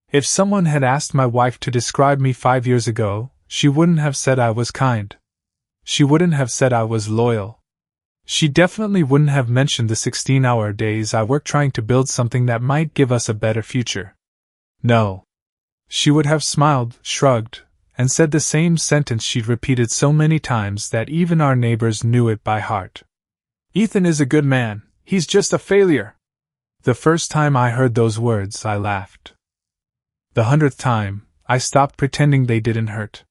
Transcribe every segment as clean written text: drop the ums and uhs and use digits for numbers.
If someone had asked my wife to describe me 5 years ago, she wouldn't have said I was kind. She wouldn't have said I was loyal. She definitely wouldn't have mentioned the 16-hour days I worked trying to build something that might give us a better future. No. She would have smiled, shrugged, and said the same sentence she'd repeated so many times that even our neighbors knew it by heart. Ethan is a good man, he's just a failure. The first time I heard those words, I laughed. The 100th time, I stopped pretending they didn't hurt.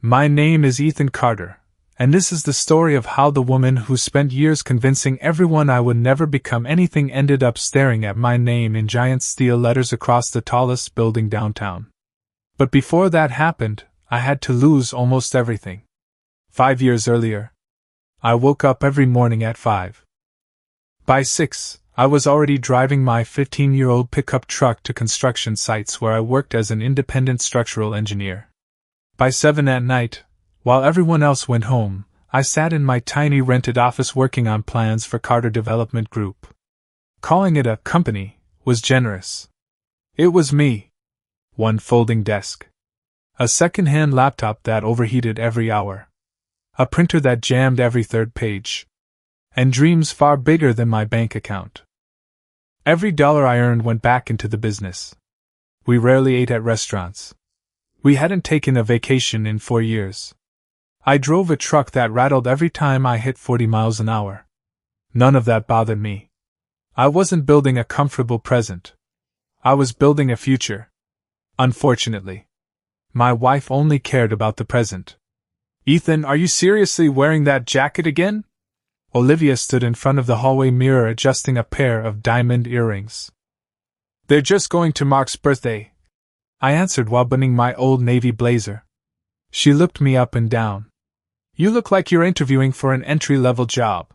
My name is Ethan Carter, and this is the story of how the woman who spent years convincing everyone I would never become anything ended up staring at my name in giant steel letters across the tallest building downtown. But before that happened, I had to lose almost everything. 5 years earlier, I woke up every morning at 5. By 6, I was already driving my 15-year-old pickup truck to construction sites where I worked as an independent structural engineer. By 7 at night, while everyone else went home, I sat in my tiny rented office working on plans for Carter Development Group. Calling it a company was generous. It was me. One folding desk. A second-hand laptop that overheated every hour. A printer that jammed every third page. And dreams far bigger than my bank account. Every dollar I earned went back into the business. We rarely ate at restaurants. We hadn't taken a vacation in 4 years. I drove a truck that rattled every time I hit 40 miles an hour. None of that bothered me. I wasn't building a comfortable present. I was building a future. Unfortunately, my wife only cared about the present. Ethan, are you seriously wearing that jacket again? Olivia stood in front of the hallway mirror adjusting a pair of diamond earrings. They're just going to Mark's birthday, I answered while buttoning my old navy blazer. She looked me up and down. You look like you're interviewing for an entry-level job.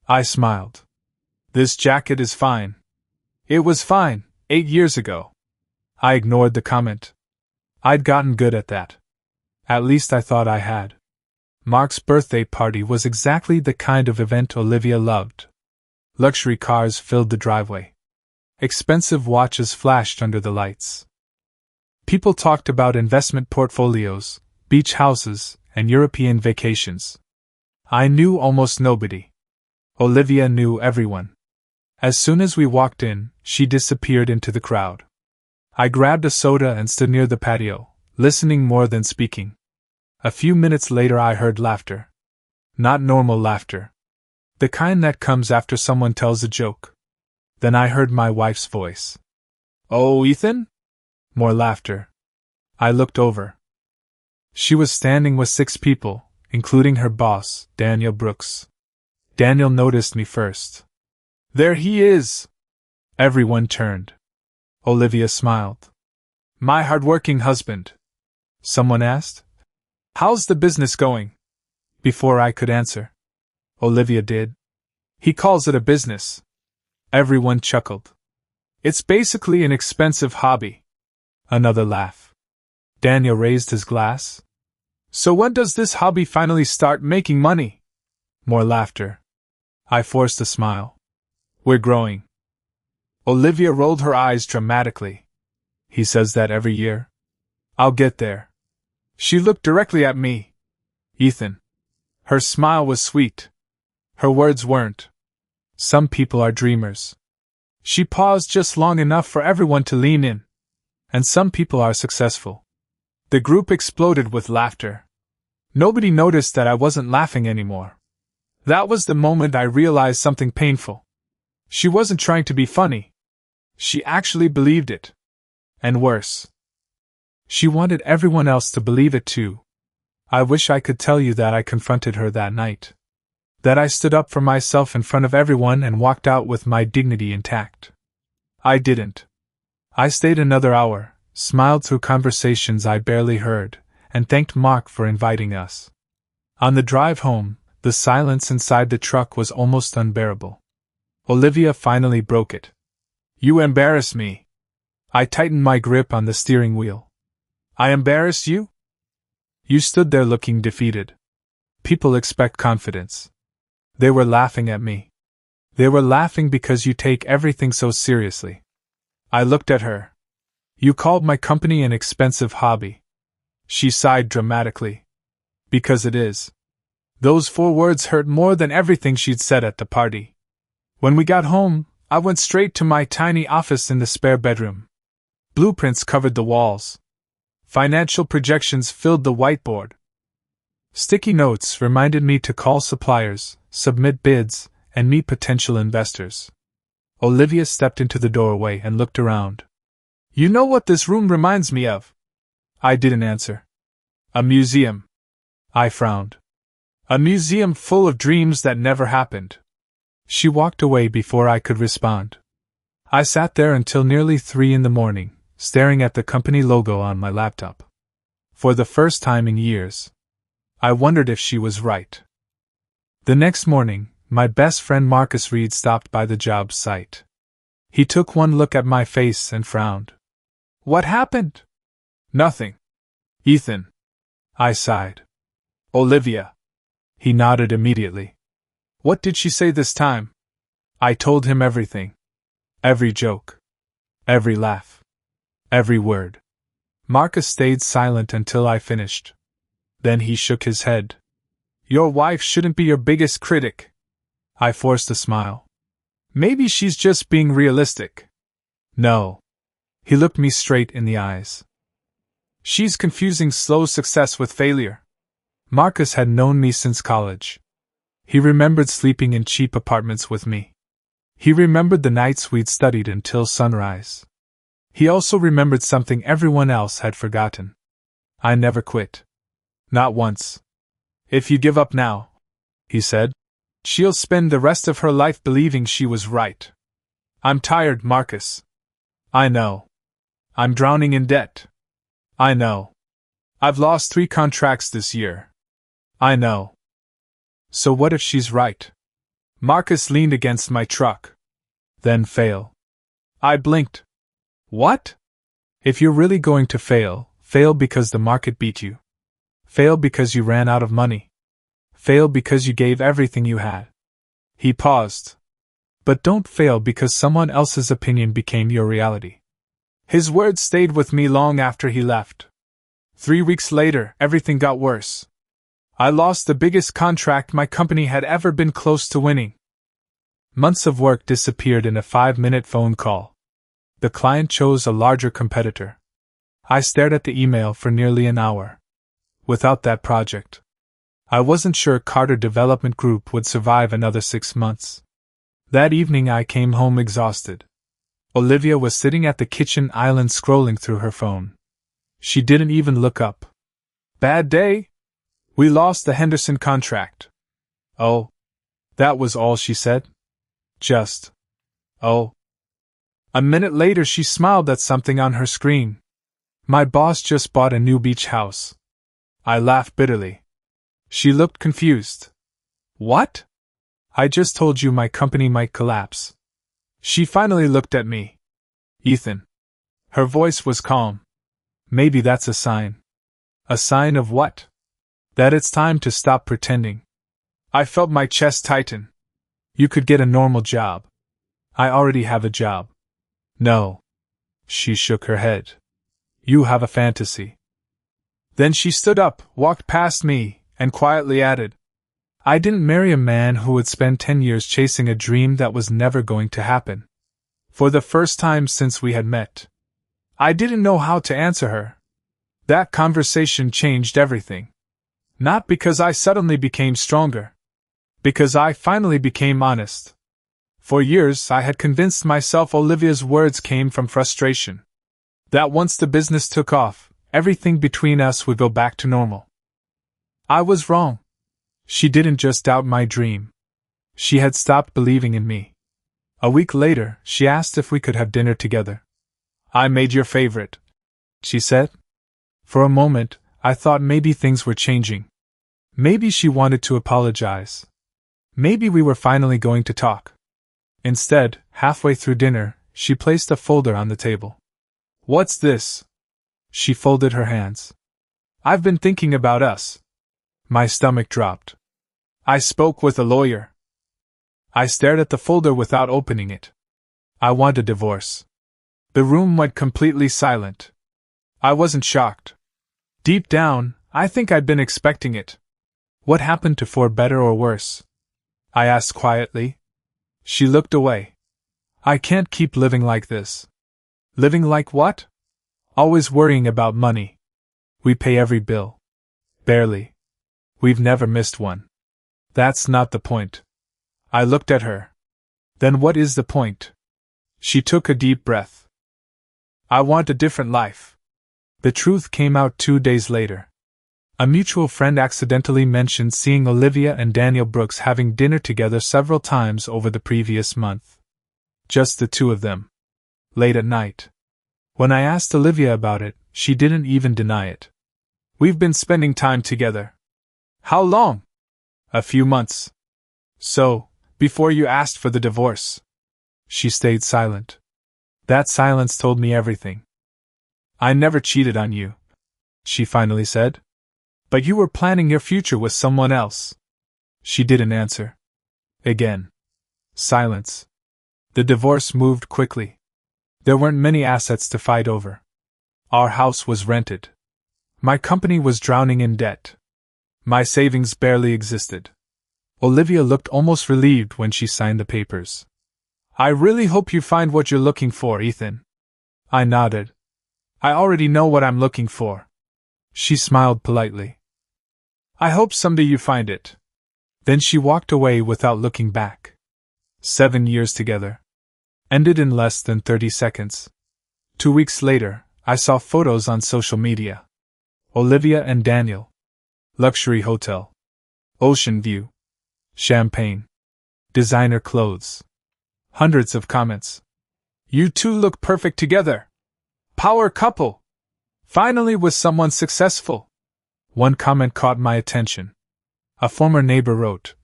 I smiled. This jacket is fine. It was fine, 8 years ago. I ignored the comment. I'd gotten good at that. At least I thought I had. Mark's birthday party was exactly the kind of event Olivia loved. Luxury cars filled the driveway. Expensive watches flashed under the lights. People talked about investment portfolios, beach houses, and European vacations. I knew almost nobody. Olivia knew everyone. As soon as we walked in, she disappeared into the crowd. I grabbed a soda and stood near the patio, listening more than speaking. A few minutes later I heard laughter. Not normal laughter. The kind that comes after someone tells a joke. Then I heard my wife's voice. Oh, Ethan? More laughter. I looked over. She was standing with 6 people, including her boss, Daniel Brooks. Daniel noticed me first. There he is! Everyone turned. Olivia smiled. My hard-working husband. Someone asked. How's the business going? Before I could answer, Olivia did. He calls it a business. Everyone chuckled. It's basically an expensive hobby. Another laugh. Daniel raised his glass. So when does this hobby finally start making money? More laughter. I forced a smile. We're growing. Olivia rolled her eyes dramatically. He says that every year. I'll get there. She looked directly at me. Ethan. Her smile was sweet. Her words weren't. Some people are dreamers. She paused just long enough for everyone to lean in. And some people are successful. The group exploded with laughter. Nobody noticed that I wasn't laughing anymore. That was the moment I realized something painful. She wasn't trying to be funny. She actually believed it. And worse. She wanted everyone else to believe it too. I wish I could tell you that I confronted her that night. That I stood up for myself in front of everyone and walked out with my dignity intact. I didn't. I stayed another hour, smiled through conversations I barely heard, and thanked Mark for inviting us. On the drive home, the silence inside the truck was almost unbearable. Olivia finally broke it. You embarrass me. I tightened my grip on the steering wheel. I embarrassed you? You stood there looking defeated. People expect confidence. They were laughing at me. They were laughing because you take everything so seriously. I looked at her. You called my company an expensive hobby. She sighed dramatically. Because it is. Those 4 words hurt more than everything she'd said at the party. When we got home, I went straight to my tiny office in the spare bedroom. Blueprints covered the walls. Financial projections filled the whiteboard. Sticky notes reminded me to call suppliers, submit bids, and meet potential investors. Olivia stepped into the doorway and looked around. You know what this room reminds me of? I didn't answer. A museum. I frowned. A museum full of dreams that never happened. She walked away before I could respond. I sat there until nearly 3 in the morning, staring at the company logo on my laptop. For the first time in years, I wondered if she was right. The next morning, my best friend Marcus Reed stopped by the job site. He took one look at my face and frowned. What happened? Nothing. Ethan. I sighed. Olivia. He nodded immediately. What did she say this time? I told him everything. Every joke. Every laugh. Every word. Marcus stayed silent until I finished. Then he shook his head. Your wife shouldn't be your biggest critic. I forced a smile. Maybe she's just being realistic. No. He looked me straight in the eyes. She's confusing slow success with failure. Marcus had known me since college. He remembered sleeping in cheap apartments with me. He remembered the nights we'd studied until sunrise. He also remembered something everyone else had forgotten. I never quit. Not once. If you give up now, he said, she'll spend the rest of her life believing she was right. I'm tired, Marcus. I know. I'm drowning in debt. I know. I've lost 3 contracts this year. I know. So what if she's right? Marcus leaned against my truck. Then fail. I blinked. What? If you're really going to fail, fail because the market beat you. Fail because you ran out of money. Fail because you gave everything you had. He paused. But don't fail because someone else's opinion became your reality. His words stayed with me long after he left. 3 weeks later, everything got worse. I lost the biggest contract my company had ever been close to winning. Months of work disappeared in a 5-minute phone call. The client chose a larger competitor. I stared at the email for nearly an hour. Without that project, I wasn't sure Carter Development Group would survive another 6 months. That evening I came home exhausted. Olivia was sitting at the kitchen island scrolling through her phone. She didn't even look up. Bad day? We lost the Henderson contract. Oh. That was all she said? Just. Oh. A minute later she smiled at something on her screen. My boss just bought a new beach house. I laughed bitterly. She looked confused. What? I just told you my company might collapse. She finally looked at me. Ethan. Her voice was calm. Maybe that's a sign. A sign of what? That it's time to stop pretending. I felt my chest tighten. You could get a normal job. I already have a job. No. She shook her head. You have a fantasy. Then she stood up, walked past me, and quietly added, I didn't marry a man who would spend 10 years chasing a dream that was never going to happen. For the first time since we had met. I didn't know how to answer her. That conversation changed everything. Not because I suddenly became stronger. Because I finally became honest. For years I had convinced myself Olivia's words came from frustration. That once the business took off, everything between us would go back to normal. I was wrong. She didn't just doubt my dream. She had stopped believing in me. A week later, she asked if we could have dinner together. I made your favorite, she said. For a moment, I thought maybe things were changing. Maybe she wanted to apologize. Maybe we were finally going to talk. Instead, halfway through dinner, she placed a folder on the table. What's this? She folded her hands. I've been thinking about us. My stomach dropped. I spoke with a lawyer. I stared at the folder without opening it. I want a divorce. The room went completely silent. I wasn't shocked. Deep down, I think I'd been expecting it. What happened to for better or worse? I asked quietly. She looked away. I can't keep living like this. Living like what? Always worrying about money. We pay every bill. Barely. We've never missed one. That's not the point. I looked at her. Then what is the point? She took a deep breath. I want a different life. The truth came out 2 days later. A mutual friend accidentally mentioned seeing Olivia and Daniel Brooks having dinner together several times over the previous month. Just the two of them. Late at night. When I asked Olivia about it, she didn't even deny it. We've been spending time together. How long? A few months. So, before you asked for the divorce. She stayed silent. That silence told me everything. I never cheated on you, she finally said. But you were planning your future with someone else. She didn't answer. Again. Silence. The divorce moved quickly. There weren't many assets to fight over. Our house was rented. My company was drowning in debt. My savings barely existed. Olivia looked almost relieved when she signed the papers. I really hope you find what you're looking for, Ethan. I nodded. I already know what I'm looking for. She smiled politely. I hope someday you find it. Then she walked away without looking back. 7 years together. Ended in less than 30 seconds. 2 weeks later, I saw photos on social media. Olivia and Daniel. Luxury hotel. Ocean view. Champagne. Designer clothes. Hundreds of comments. You two look perfect together. Power couple. Finally with someone successful. One comment caught my attention. A former neighbor wrote,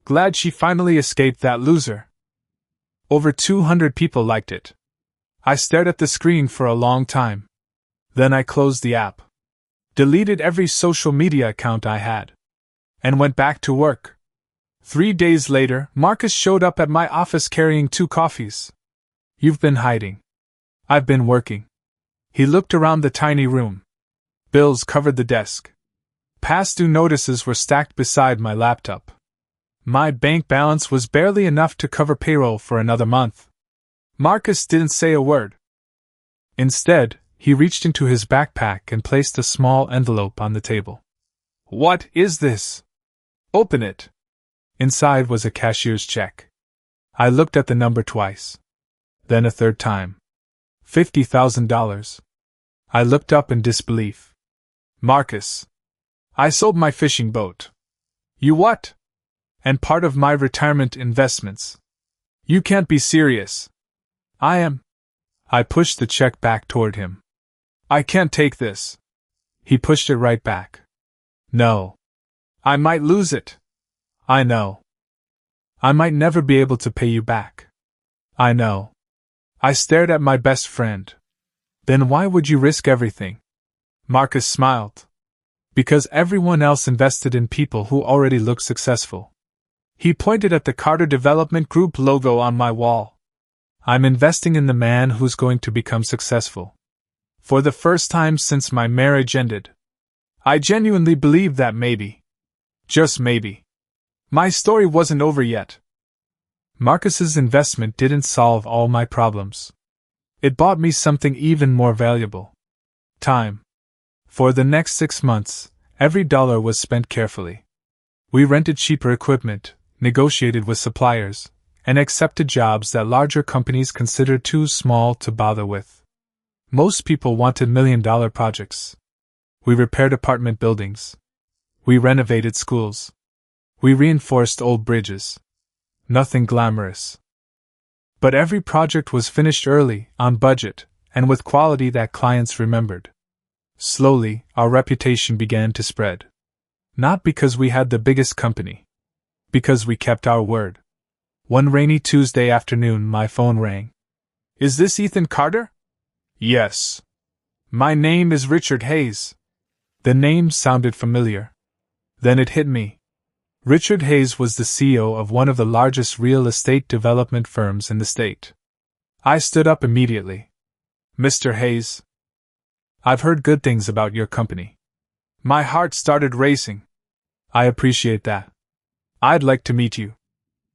"Glad she finally escaped that loser." Over 200 people liked it. I stared at the screen for a long time. Then I closed the app. Deleted every social media account I had. And went back to work. 3 days later, Marcus showed up at my office carrying 2 coffees. You've been hiding. I've been working. He looked around the tiny room. Bills covered the desk. Past due notices were stacked beside my laptop. My bank balance was barely enough to cover payroll for another month. Marcus didn't say a word. Instead, he reached into his backpack and placed a small envelope on the table. What is this? Open it. Inside was a cashier's check. I looked at the number twice. Then a third time. $50,000. I looked up in disbelief. Marcus. I sold my fishing boat. You what? And part of my retirement investments. You can't be serious. I am. I pushed the check back toward him. I can't take this. He pushed it right back. No. I might lose it. I know. I might never be able to pay you back. I know. I stared at my best friend. Then why would you risk everything? Marcus smiled. Because everyone else invested in people who already looked successful. He pointed at the Carter Development Group logo on my wall. I'm investing in the man who's going to become successful. For the first time since my marriage ended. I genuinely believe that maybe. Just maybe. My story wasn't over yet. Marcus's investment didn't solve all my problems. It bought me something even more valuable. Time. For the next 6 months, every dollar was spent carefully. We rented cheaper equipment, negotiated with suppliers, and accepted jobs that larger companies considered too small to bother with. Most people wanted million-dollar projects. We repaired apartment buildings. We renovated schools. We reinforced old bridges. Nothing glamorous. But every project was finished early, on budget, and with quality that clients remembered. Slowly, our reputation began to spread. Not because we had the biggest company. Because we kept our word. One rainy Tuesday afternoon, my phone rang. Is this Ethan Carter? Yes. My name is Richard Hayes. The name sounded familiar. Then it hit me. Richard Hayes was the CEO of one of the largest real estate development firms in the state. I stood up immediately. Mr. Hayes. I've heard good things about your company. My heart started racing. I appreciate that. I'd like to meet you.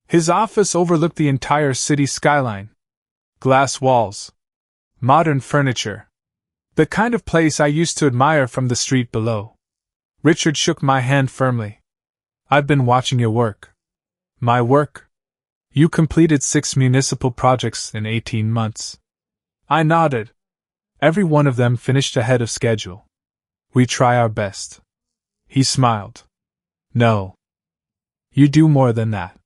His office overlooked the entire city skyline. Glass walls. Modern furniture. The kind of place I used to admire from the street below. Richard shook my hand firmly. I've been watching your work. My work? You completed 6 municipal projects in 18 months. I nodded. Every one of them finished ahead of schedule. We try our best. He smiled. No. You do more than that.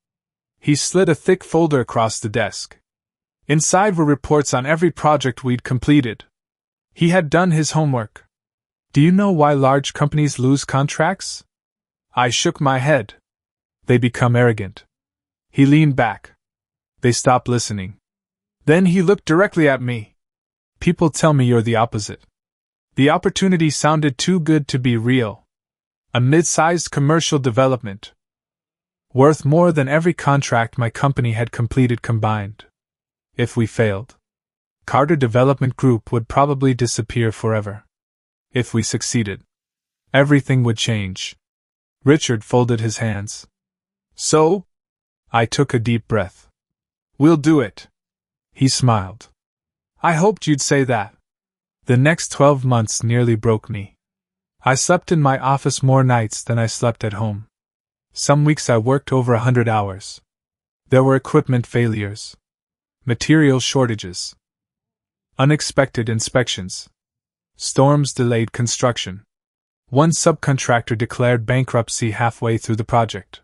He slid a thick folder across the desk. Inside were reports on every project we'd completed. He had done his homework. Do you know why large companies lose contracts? I shook my head. They become arrogant. He leaned back. They stop listening. Then he looked directly at me. People tell me you're the opposite. The opportunity sounded too good to be real. A mid-sized commercial development. Worth more than every contract my company had completed combined. If we failed, Carter Development Group would probably disappear forever. If we succeeded, everything would change. Richard folded his hands. So? I took a deep breath. We'll do it. He smiled. I hoped you'd say that. The next 12 months nearly broke me. I slept in my office more nights than I slept at home. Some weeks I worked over 100 hours. There were equipment failures, material shortages, unexpected inspections. Storms delayed construction. One subcontractor declared bankruptcy halfway through the project.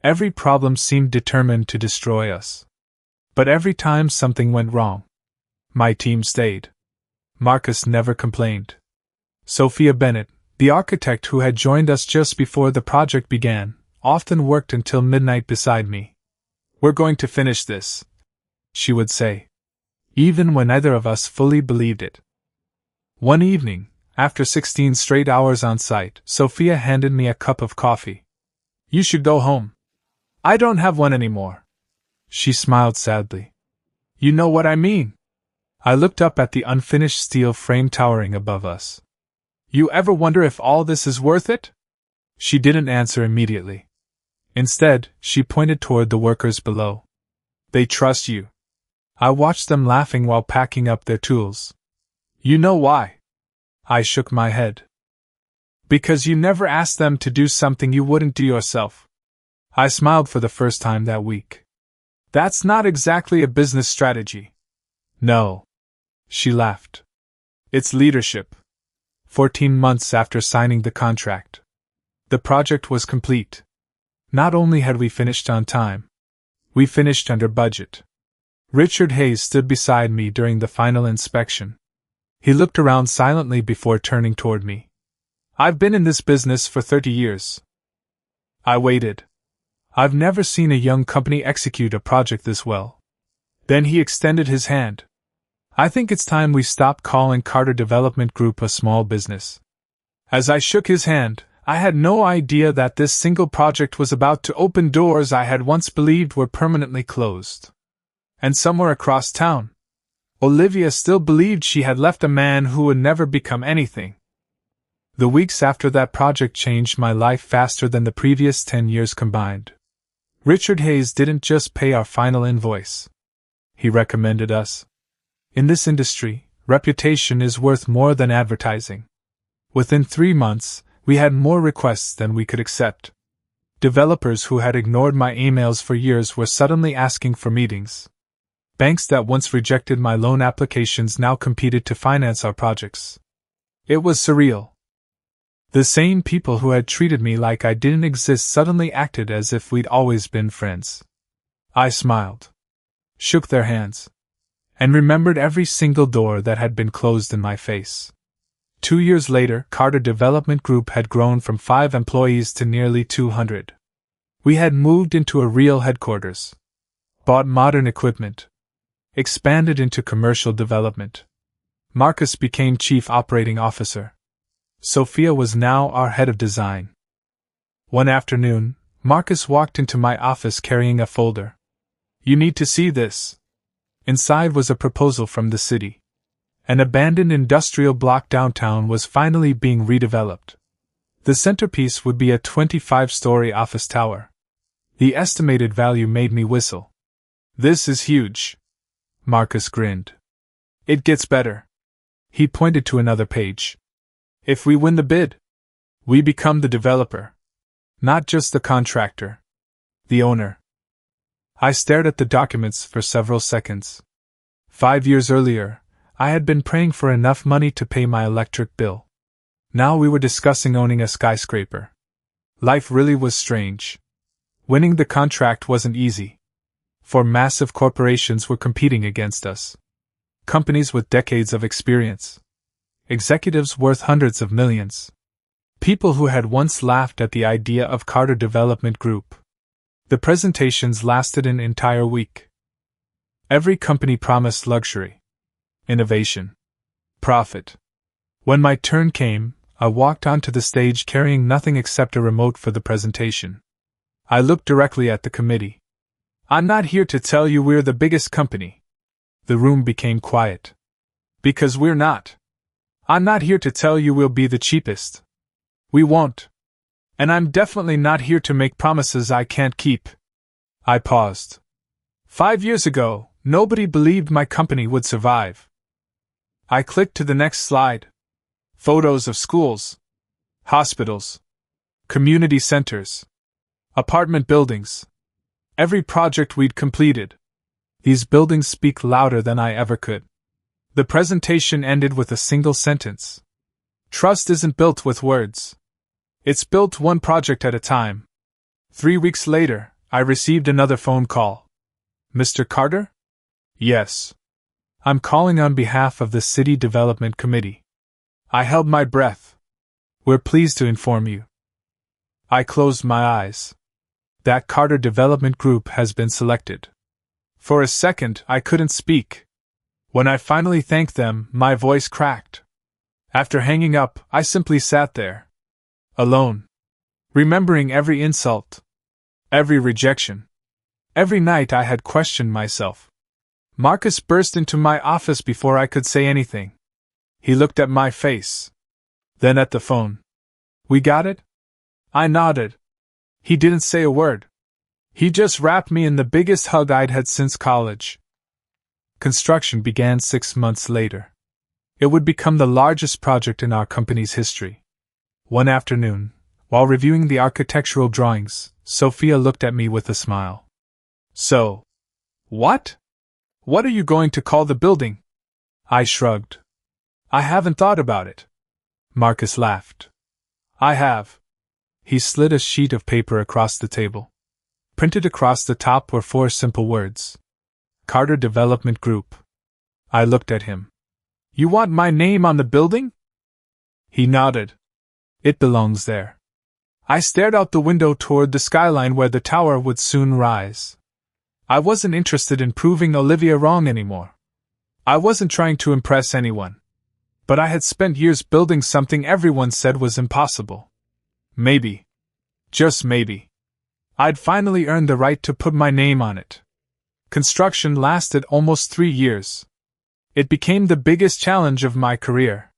Every problem seemed determined to destroy us. But every time something went wrong, my team stayed. Marcus never complained. Sophia Bennett, the architect who had joined us just before the project began, often worked until midnight beside me. We're going to finish this, she would say, even when neither of us fully believed it. One evening, after 16 straight hours on site, Sophia handed me a cup of coffee. You should go home. I don't have one anymore. She smiled sadly. You know what I mean. I looked up at the unfinished steel frame towering above us. You ever wonder if all this is worth it? She didn't answer immediately. Instead, she pointed toward the workers below. They trust you. I watched them laughing while packing up their tools. You know why? I shook my head. Because you never asked them to do something you wouldn't do yourself. I smiled for the first time that week. That's not exactly a business strategy. No. She laughed. It's leadership. 14 months after signing the contract, the project was complete. Not only had we finished on time, we finished under budget. Richard Hayes stood beside me during the final inspection. He looked around silently before turning toward me. I've been in this business for 30 years. I waited. I've never seen a young company execute a project this well. Then he extended his hand. I think it's time we stop calling Carter Development Group a small business. As I shook his hand, I had no idea that this single project was about to open doors I had once believed were permanently closed. And somewhere across town, Olivia still believed she had left a man who would never become anything. The weeks after that project changed my life faster than the previous 10 years combined. Richard Hayes didn't just pay our final invoice. He recommended us. In this industry, reputation is worth more than advertising. Within 3 months, we had more requests than we could accept. Developers who had ignored my emails for years were suddenly asking for meetings. Banks that once rejected my loan applications now competed to finance our projects. It was surreal. The same people who had treated me like I didn't exist suddenly acted as if we'd always been friends. I smiled, shook their hands, and remembered every single door that had been closed in my face. 2 years later, Carter Development Group had grown from 5 employees to nearly 200. We had moved into a real headquarters, bought modern equipment, expanded into commercial development. Marcus became Chief Operating Officer. Sophia was now our head of design. One afternoon, Marcus walked into my office carrying a folder. You need to see this. Inside was a proposal from the city. An abandoned industrial block downtown was finally being redeveloped. The centerpiece would be a 25-story office tower. The estimated value made me whistle. "This is huge." Marcus grinned. "It gets better." He pointed to another page. "If we win the bid, we become the developer. Not just the contractor. The owner." I stared at the documents for several seconds. 5 years earlier, I had been praying for enough money to pay my electric bill. Now we were discussing owning a skyscraper. Life really was strange. Winning the contract wasn't easy. For massive corporations were competing against us. Companies with decades of experience. Executives worth hundreds of millions. People who had once laughed at the idea of Carter Development Group. The presentations lasted an entire week. Every company promised luxury, innovation, profit. When my turn came, I walked onto the stage carrying nothing except a remote for the presentation. I looked directly at the committee. "I'm not here to tell you we're the biggest company." The room became quiet. "Because we're not. I'm not here to tell you we'll be the cheapest. We won't. And I'm definitely not here to make promises I can't keep." I paused. 5 years ago, nobody believed my company would survive. I clicked to the next slide. Photos of schools, hospitals, community centers, apartment buildings. Every project we'd completed. These buildings speak louder than I ever could. The presentation ended with a single sentence. "Trust isn't built with words. It's built one project at a time." 3 weeks later, I received another phone call. "Mr. Carter?" "Yes. I'm calling on behalf of the City Development Committee." I held my breath. "We're pleased to inform you." I closed my eyes. "That Carter Development Group has been selected." For a second, I couldn't speak. When I finally thanked them, my voice cracked. After hanging up, I simply sat there. Alone. Remembering every insult. Every rejection. Every night I had questioned myself. Marcus burst into my office before I could say anything. He looked at my face. Then at the phone. "We got it?" I nodded. He didn't say a word. He just wrapped me in the biggest hug I'd had since college. Construction began 6 months later. It would become the largest project in our company's history. One afternoon, while reviewing the architectural drawings, Sophia looked at me with a smile. "So, what? What are you going to call the building?" I shrugged. "I haven't thought about it." Marcus laughed. "I have." He slid a sheet of paper across the table. Printed across the top were 4 simple words. Carter Development Group. I looked at him. "You want my name on the building?" He nodded. "It belongs there." I stared out the window toward the skyline where the tower would soon rise. I wasn't interested in proving Olivia wrong anymore. I wasn't trying to impress anyone. But I had spent years building something everyone said was impossible. Maybe, just maybe, I'd finally earned the right to put my name on it. Construction lasted almost 3 years. It became the biggest challenge of my career.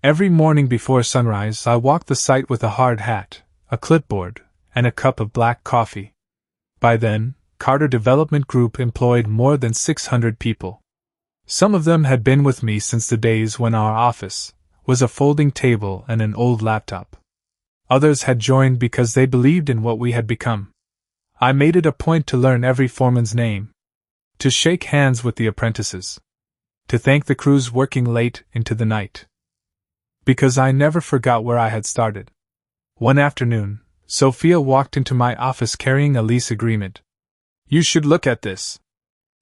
Every morning before sunrise, I walked the site with a hard hat, a clipboard, and a cup of black coffee. By then, Carter Development Group employed more than 600 people. Some of them had been with me since the days when our office was a folding table and an old laptop. Others had joined because they believed in what we had become. I made it a point to learn every foreman's name, to shake hands with the apprentices, to thank the crews working late into the night. Because I never forgot where I had started. One afternoon, Sophia walked into my office carrying a lease agreement. "You should look at this."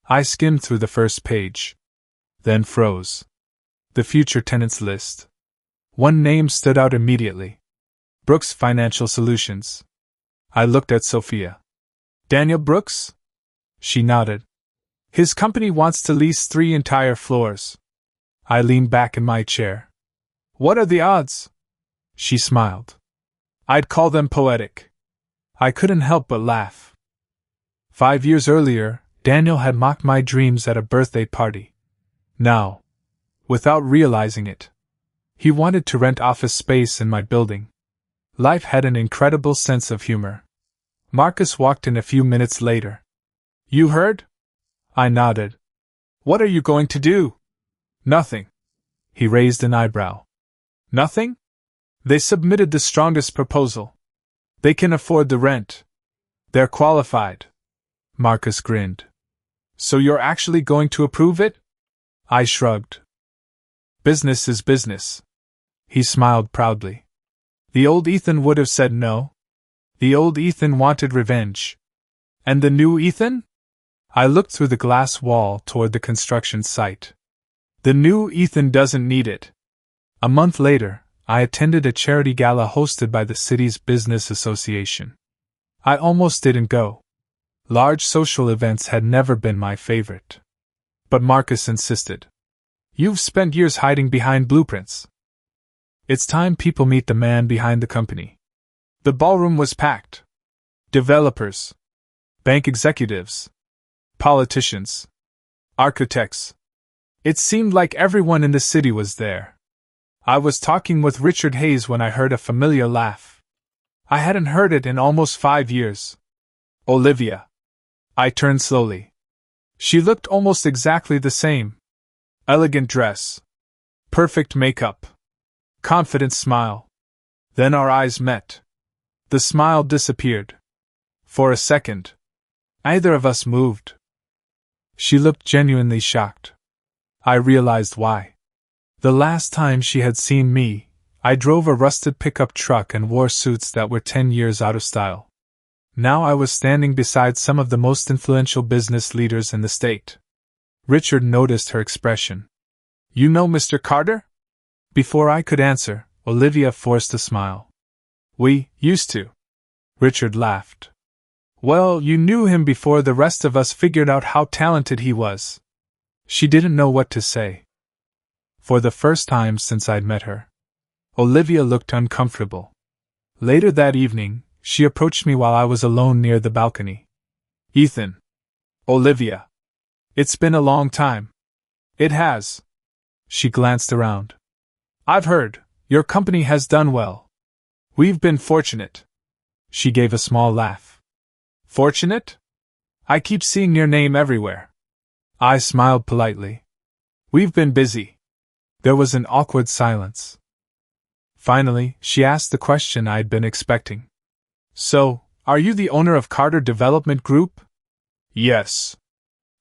I skimmed through the first page. Then froze. The future tenants list. One name stood out immediately. Brooks Financial Solutions. I looked at Sophia. "Daniel Brooks?" She nodded. "His company wants to lease 3 entire floors." I leaned back in my chair. "What are the odds?" She smiled. "I'd call them poetic." I couldn't help but laugh. 5 years earlier, Daniel had mocked my dreams at a birthday party. Now, without realizing it. He wanted to rent office space in my building. Life had an incredible sense of humor. Marcus walked in a few minutes later. You heard? I nodded. What are you going to do? Nothing. He raised an eyebrow. Nothing? They submitted the strongest proposal. They can afford the rent. They're qualified. Marcus grinned. So you're actually going to approve it? I shrugged. Business is business. He smiled proudly. The old Ethan would have said no. The old Ethan wanted revenge. And the new Ethan? I looked through the glass wall toward the construction site. The new Ethan doesn't need it. A month later, I attended a charity gala hosted by the city's business association. I almost didn't go. Large social events had never been my favorite. But Marcus insisted. You've spent years hiding behind blueprints. It's time people meet the man behind the company. The ballroom was packed. Developers, bank executives, politicians, architects. It seemed like everyone in the city was there. I was talking with Richard Hayes when I heard a familiar laugh. I hadn't heard it in almost 5 years. Olivia. I turned slowly. She looked almost exactly the same. Elegant dress. Perfect makeup. Confident smile. Then our eyes met. The smile disappeared. For a second, neither of us moved. She looked genuinely shocked. I realized why. The last time she had seen me, I drove a rusted pickup truck and wore suits that were 10 years out of style. Now I was standing beside some of the most influential business leaders in the state. Richard noticed her expression. You know Mr. Carter? Before I could answer, Olivia forced a smile. We used to. Richard laughed. Well, you knew him before the rest of us figured out how talented he was. She didn't know what to say. For the first time since I'd met her, Olivia looked uncomfortable. Later that evening, she approached me while I was alone near the balcony. Ethan. Olivia. It's been a long time. It has. She glanced around. I've heard, your company has done well. We've been fortunate. She gave a small laugh. Fortunate? I keep seeing your name everywhere. I smiled politely. We've been busy. There was an awkward silence. Finally, she asked the question I'd been expecting. So, are you the owner of Carter Development Group? Yes.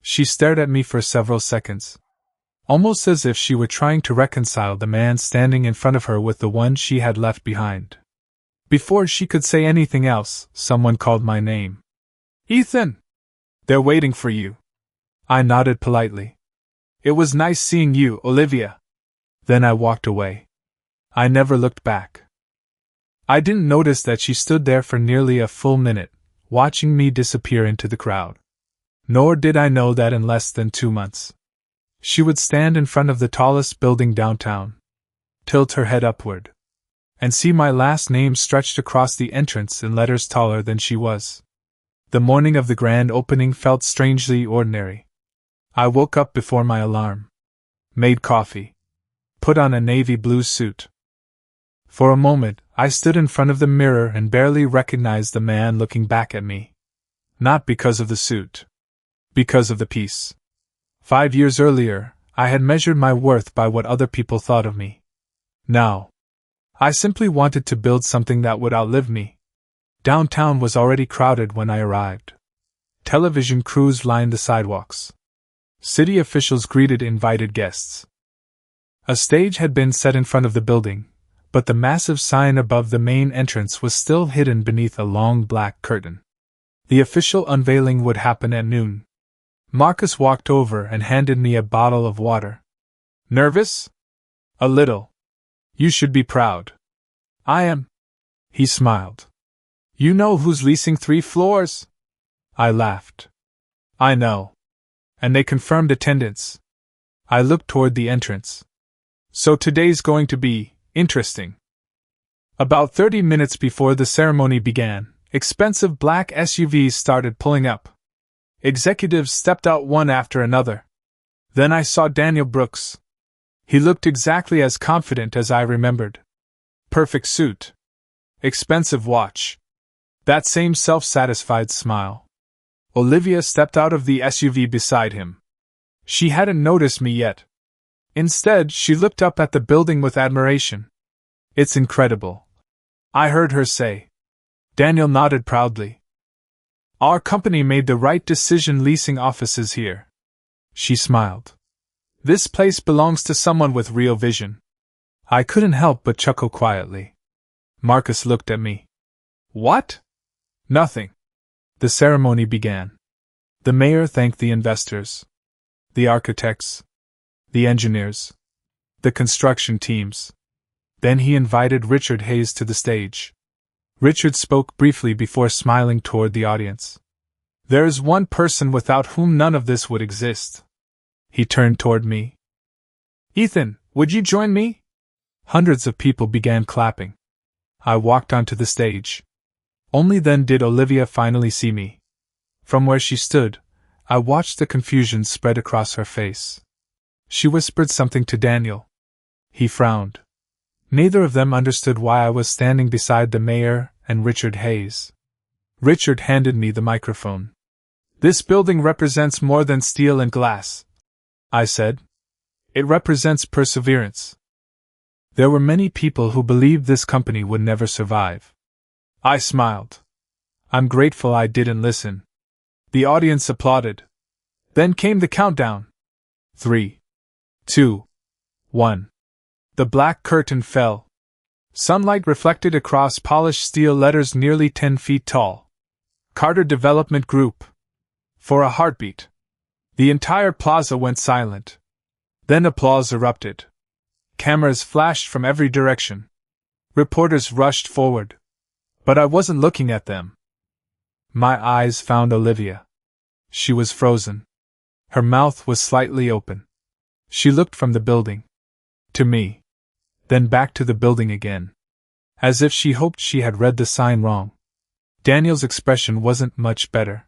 She stared at me for several seconds, almost as if she were trying to reconcile the man standing in front of her with the one she had left behind. Before she could say anything else, someone called my name. Ethan! They're waiting for you. I nodded politely. It was nice seeing you, Olivia. Then I walked away. I never looked back. I didn't notice that she stood there for nearly a full minute, watching me disappear into the crowd. Nor did I know that in less than 2 months, she would stand in front of the tallest building downtown, tilt her head upward, and see my last name stretched across the entrance in letters taller than she was. The morning of the grand opening felt strangely ordinary. I woke up before my alarm, made coffee, put on a navy blue suit. For a moment, I stood in front of the mirror and barely recognized the man looking back at me. Not because of the suit. Because of the piece. 5 years earlier, I had measured my worth by what other people thought of me. Now, I simply wanted to build something that would outlive me. Downtown was already crowded when I arrived. Television crews lined the sidewalks. City officials greeted invited guests. A stage had been set in front of the building, but the massive sign above the main entrance was still hidden beneath a long black curtain. The official unveiling would happen at noon. Marcus walked over and handed me a bottle of water. Nervous? A little. You should be proud. I am. He smiled. You know who's leasing 3 floors? I laughed. I know. And they confirmed attendance. I looked toward the entrance. So today's going to be interesting. About 30 minutes before the ceremony began, expensive black SUVs started pulling up. Executives stepped out one after another. Then I saw Daniel Brooks. He looked exactly as confident as I remembered. Perfect suit. Expensive watch. That same self-satisfied smile. Olivia stepped out of the SUV beside him. She hadn't noticed me yet. Instead, she looked up at the building with admiration. It's incredible, I heard her say. Daniel nodded proudly. Our company made the right decision leasing offices here. She smiled. This place belongs to someone with real vision. I couldn't help but chuckle quietly. Marcus looked at me. What? Nothing. The ceremony began. The mayor thanked the investors, the architects, the engineers, the construction teams. Then he invited Richard Hayes to the stage. Richard spoke briefly before smiling toward the audience. There is one person without whom none of this would exist. He turned toward me. Ethan, would you join me? Hundreds of people began clapping. I walked onto the stage. Only then did Olivia finally see me. From where she stood, I watched the confusion spread across her face. She whispered something to Daniel. He frowned. Neither of them understood why I was standing beside the mayor and Richard Hayes. Richard handed me the microphone. This building represents more than steel and glass, I said. It represents perseverance. There were many people who believed this company would never survive. I smiled. I'm grateful I didn't listen. The audience applauded. Then came the countdown. 3, 2, 1. The black curtain fell. Sunlight reflected across polished steel letters nearly 10 feet tall. Carter Development Group. For a heartbeat. The entire plaza went silent. Then applause erupted. Cameras flashed from every direction. Reporters rushed forward. But I wasn't looking at them. My eyes found Olivia. She was frozen. Her mouth was slightly open. She looked from the building to me, then back to the building again, as if she hoped she had read the sign wrong. Daniel's expression wasn't much better.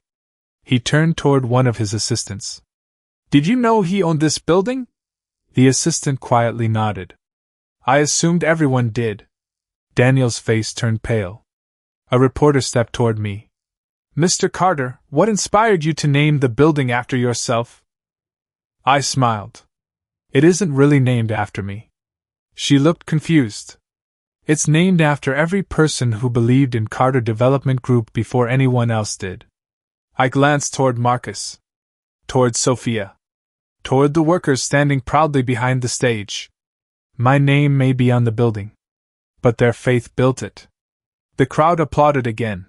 He turned toward one of his assistants. Did you know he owned this building? The assistant quietly nodded. I assumed everyone did. Daniel's face turned pale. A reporter stepped toward me. Mr. Carter, what inspired you to name the building after yourself? I smiled. It isn't really named after me. She looked confused. It's named after every person who believed in Carter Development Group before anyone else did. I glanced toward Marcus. Toward Sophia. Toward the workers standing proudly behind the stage. My name may be on the building, but their faith built it. The crowd applauded again.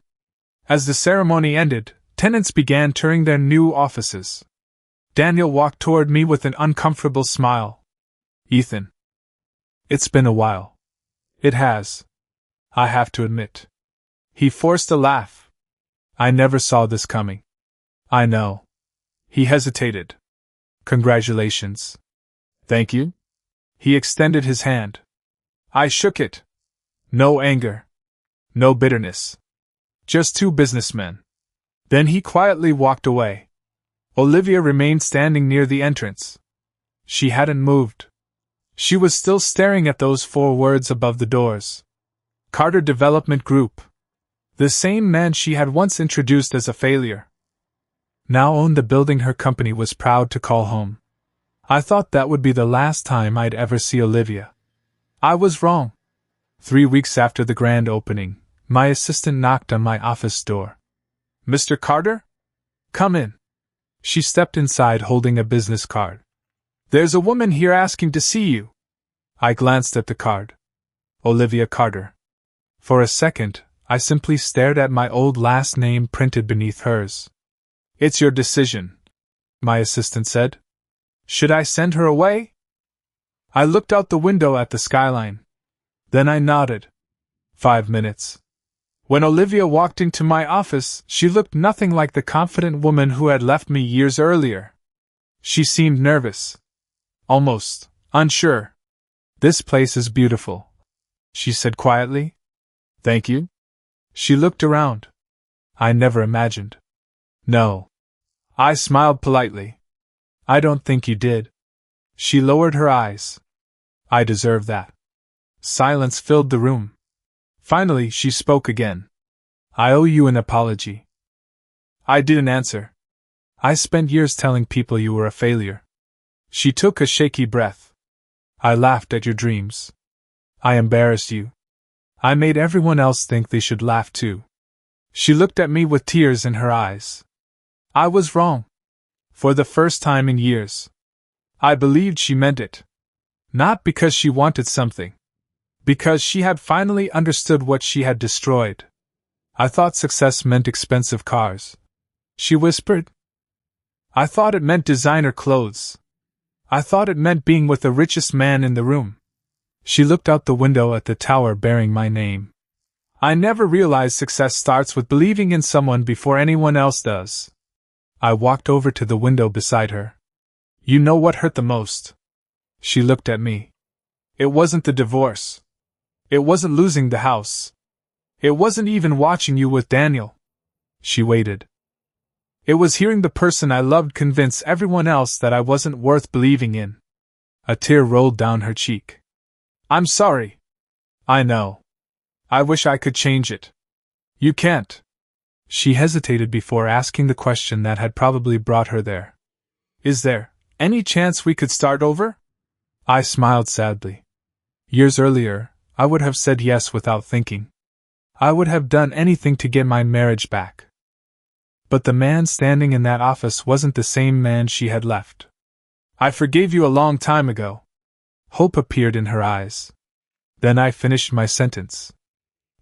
As the ceremony ended, tenants began touring their new offices. Daniel walked toward me with an uncomfortable smile. Ethan. It's been a while. It has. I have to admit. He forced a laugh. I never saw this coming. I know. He hesitated. Congratulations. Thank you. He extended his hand. I shook it. No anger. No bitterness. Just two businessmen. Then he quietly walked away. Olivia remained standing near the entrance. She hadn't moved. She was still staring at those 4 words above the doors. Carter Development Group. The same man she had once introduced as a failure. Now owned the building her company was proud to call home. I thought that would be the last time I'd ever see Olivia. I was wrong. 3 weeks after the grand opening, my assistant knocked on my office door. Mr. Carter? Come in. She stepped inside holding a business card. There's a woman here asking to see you. I glanced at the card. Olivia Carter. For a second, I simply stared at my old last name printed beneath hers. It's your decision, my assistant said. Should I send her away? I looked out the window at the skyline. Then I nodded. 5 minutes. When Olivia walked into my office, she looked nothing like the confident woman who had left me years earlier. She seemed nervous. Almost unsure. This place is beautiful, she said quietly. Thank you. She looked around. I never imagined. No. I smiled politely. I don't think you did. She lowered her eyes. I deserve that. Silence filled the room. Finally, she spoke again. I owe you an apology. I didn't answer. I spent years telling people you were a failure. She took a shaky breath. I laughed at your dreams. I embarrassed you. I made everyone else think they should laugh too. She looked at me with tears in her eyes. I was wrong. For the first time in years. I believed she meant it. Not because she wanted something. Because she had finally understood what she had destroyed. I thought success meant expensive cars. She whispered. I thought it meant designer clothes. I thought it meant being with the richest man in the room. She looked out the window at the tower bearing my name. I never realized success starts with believing in someone before anyone else does. I walked over to the window beside her. You know what hurt the most? She looked at me. It wasn't the divorce. It wasn't losing the house. It wasn't even watching you with Daniel. She waited. It was hearing the person I loved convince everyone else that I wasn't worth believing in. A tear rolled down her cheek. I'm sorry. I know. I wish I could change it. You can't. She hesitated before asking the question that had probably brought her there. Is there any chance we could start over? I smiled sadly. Years earlier, I would have said yes without thinking. I would have done anything to get my marriage back. But the man standing in that office wasn't the same man she had left. I forgave you a long time ago. Hope appeared in her eyes. Then I finished my sentence.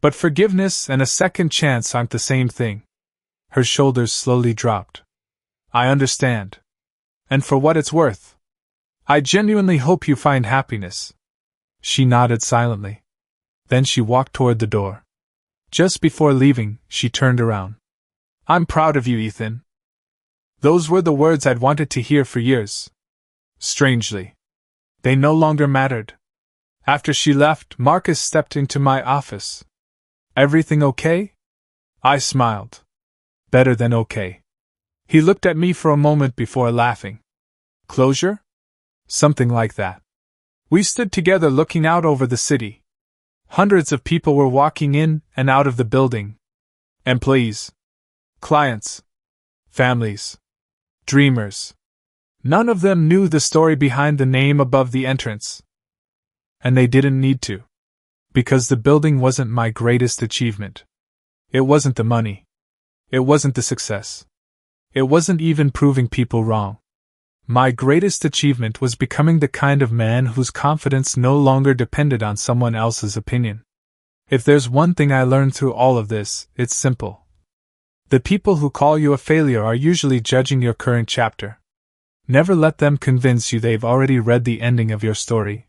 But forgiveness and a second chance aren't the same thing. Her shoulders slowly dropped. I understand. And for what it's worth, I genuinely hope you find happiness. She nodded silently. Then she walked toward the door. Just before leaving, she turned around. I'm proud of you, Ethan. Those were the words I'd wanted to hear for years. Strangely, they no longer mattered. After she left, Marcus stepped into my office. Everything okay? I smiled. Better than okay. He looked at me for a moment before laughing. Closure? Something like that. We stood together looking out over the city. Hundreds of people were walking in and out of the building. Employees. Clients. Families. Dreamers. None of them knew the story behind the name above the entrance. And they didn't need to. Because the building wasn't my greatest achievement. It wasn't the money. It wasn't the success. It wasn't even proving people wrong. My greatest achievement was becoming the kind of man whose confidence no longer depended on someone else's opinion. If there's one thing I learned through all of this, it's simple. The people who call you a failure are usually judging your current chapter. Never let them convince you they've already read the ending of your story.